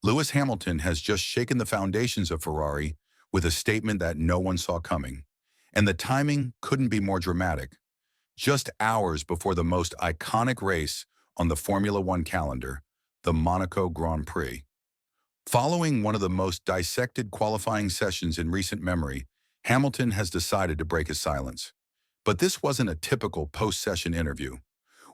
Lewis Hamilton has just shaken the foundations of Ferrari with a statement that no one saw coming. And the timing couldn't be more dramatic. Just hours before the most iconic race on the Formula One calendar, the Monaco Grand Prix. Following one of the most dissected qualifying sessions in recent memory, Hamilton has decided to break his silence. But this wasn't a typical post-session interview.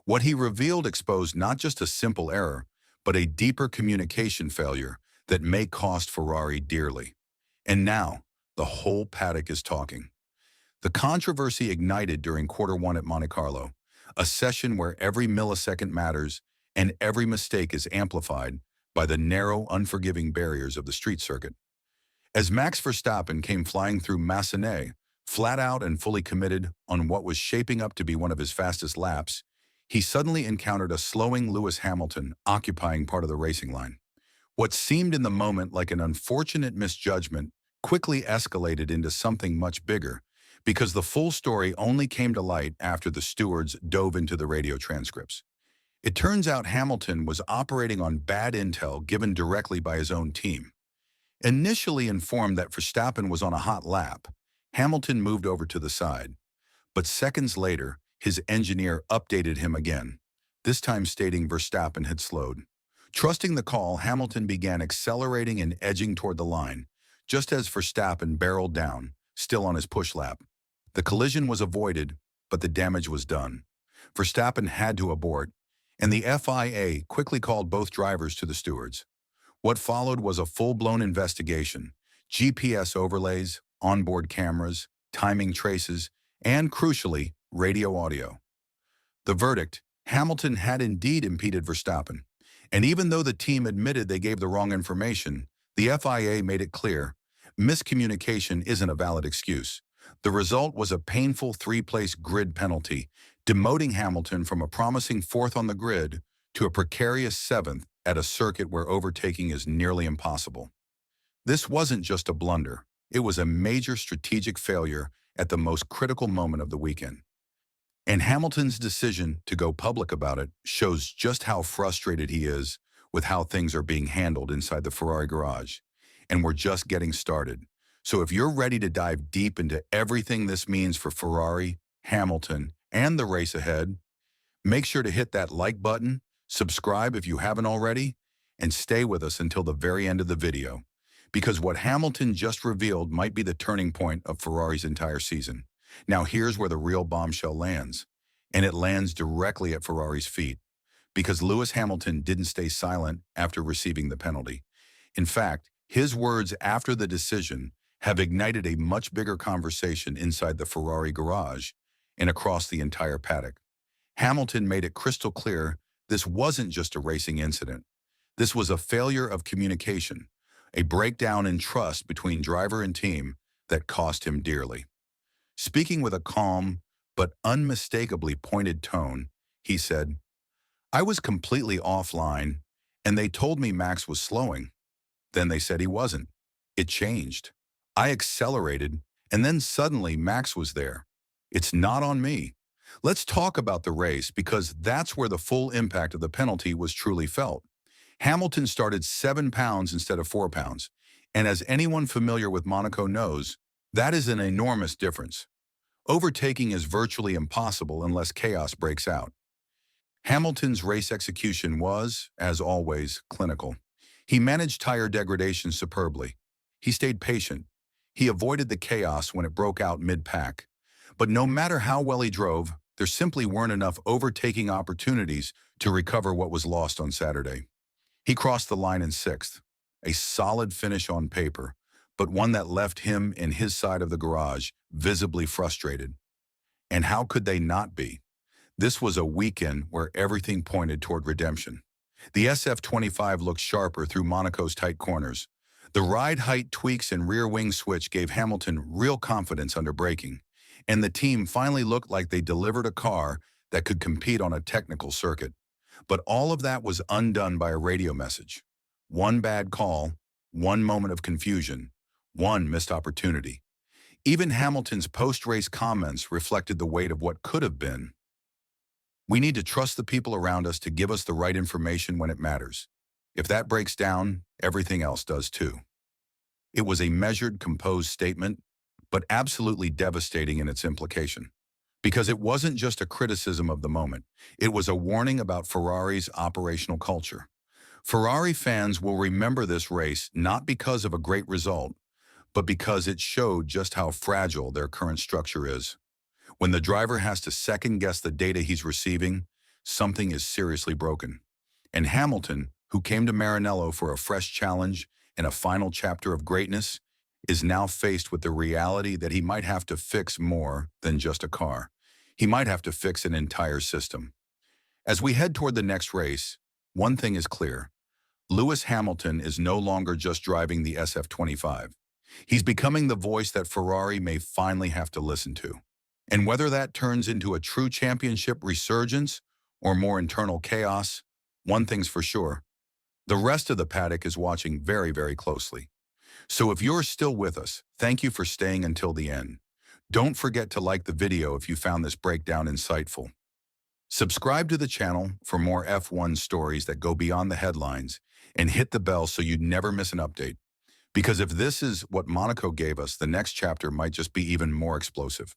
What he revealed exposed not just a simple error, but a deeper communication failure that may cost Ferrari dearly. And now, the whole paddock is talking. The controversy ignited during Q1 at Monte Carlo, a session where every millisecond matters and every mistake is amplified by the narrow, unforgiving barriers of the street circuit. As Max Verstappen came flying through Massenet, flat out and fully committed on what was shaping up to be one of his fastest laps, he suddenly encountered a slowing Lewis Hamilton occupying part of the racing line. What seemed in the moment like an unfortunate misjudgment quickly escalated into something much bigger, because the full story only came to light after the stewards dove into the radio transcripts. It turns out Hamilton was operating on bad intel given directly by his own team. Initially informed that Verstappen was on a hot lap, Hamilton moved over to the side. But seconds later, his engineer updated him again, this time stating Verstappen had slowed. Trusting the call, Hamilton began accelerating and edging toward the line, just as Verstappen barreled down, still on his push lap. The collision was avoided, but the damage was done. Verstappen had to abort, and the FIA quickly called both drivers to the stewards. What followed was a full-blown investigation: GPS overlays, onboard cameras, timing traces, and, crucially, radio audio. The verdict: Hamilton had indeed impeded Verstappen. And even though the team admitted they gave the wrong information, the FIA made it clear miscommunication isn't a valid excuse. The result was a painful three-place grid penalty, demoting Hamilton from a promising fourth on the grid to a precarious seventh at a circuit where overtaking is nearly impossible. This wasn't just a blunder. It was a major strategic failure at the most critical moment of the weekend. And Hamilton's decision to go public about it shows just how frustrated he is with how things are being handled inside the Ferrari garage. And we're just getting started. So if you're ready to dive deep into everything this means for Ferrari, Hamilton, and the race ahead, make sure to hit that like button, subscribe if you haven't already, and stay with us until the very end of the video. Because what Hamilton just revealed might be the turning point of Ferrari's entire season. Now here's where the real bombshell lands, and it lands directly at Ferrari's feet, because Lewis Hamilton didn't stay silent after receiving the penalty. In fact, his words after the decision have ignited a much bigger conversation inside the Ferrari garage and across the entire paddock. Hamilton made it crystal clear this wasn't just a racing incident. This was a failure of communication, a breakdown in trust between driver and team that cost him dearly. Speaking with a calm but unmistakably pointed tone, he said, "I was completely offline, and they told me Max was slowing. Then they said he wasn't. It changed. I accelerated, and then suddenly Max was there. It's not on me. Let's talk about the race, because that's where the full impact of the penalty was truly felt. Hamilton started 7 pounds instead of 4 pounds, and as anyone familiar with Monaco knows, that is an enormous difference. Overtaking is virtually impossible unless chaos breaks out." Hamilton's race execution was, as always, clinical. He managed tire degradation superbly. He stayed patient. He avoided the chaos when it broke out mid-pack. But no matter how well he drove, there simply weren't enough overtaking opportunities to recover what was lost on Saturday. He crossed the line in 6th, a solid finish on paper, but one that left him in his side of the garage visibly frustrated. And how could they not be? This was a weekend where everything pointed toward redemption. The SF25 looked sharper through Monaco's tight corners. The ride height tweaks and rear wing switch gave Hamilton real confidence under braking, and the team finally looked like they delivered a car that could compete on a technical circuit. But all of that was undone by a radio message. One bad call, one moment of confusion, one missed opportunity. Even Hamilton's post-race comments reflected the weight of what could have been. "We need to trust the people around us to give us the right information when it matters. If that breaks down, everything else does too. It was a measured, composed statement, but absolutely devastating in its implication. Because it wasn't just a criticism of the moment, it was a warning about Ferrari's operational culture. Ferrari fans will remember this race not because of a great result, but because it showed just how fragile their current structure is. When the driver has to second-guess the data he's receiving, something is seriously broken. And Hamilton, who came to Maranello for a fresh challenge and a final chapter of greatness, is now faced with the reality that he might have to fix more than just a car. He might have to fix an entire system. As we head toward the next race, one thing is clear. Lewis Hamilton is no longer just driving the SF25. He's becoming the voice that Ferrari may finally have to listen to. And whether that turns into a true championship resurgence or more internal chaos, one thing's for sure. The rest of the paddock is watching very, very closely. So if you're still with us, thank you for staying until the end. Don't forget to like the video if you found this breakdown insightful. Subscribe to the channel for more F1 stories that go beyond the headlines, and hit the bell so you never miss an update. Because if this is what Monaco gave us, the next chapter might just be even more explosive.